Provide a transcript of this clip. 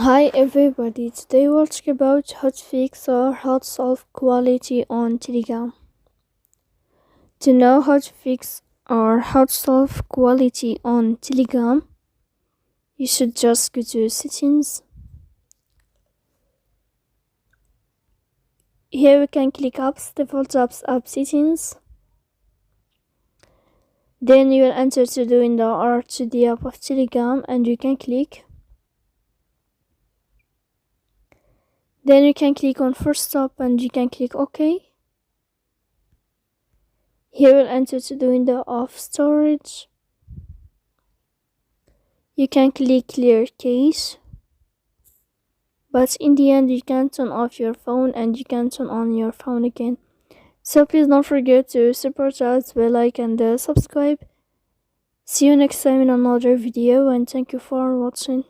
Hi everybody, today we'll talk about how to fix or how to solve quality on Telegram. To know how to fix or how to solve quality on Telegram, you should just go to settings. Here we can click apps, default apps, app settings. Then you will enter to the window or to the app of Telegram and you can click. Then you can click on first stop and you can click OK. Here we'll enter to the window of storage. You can click clear cache. But in the end, you can turn off your phone and you can turn on your phone again. So please don't forget to support us, like and subscribe. See you next time in another video and thank you for watching.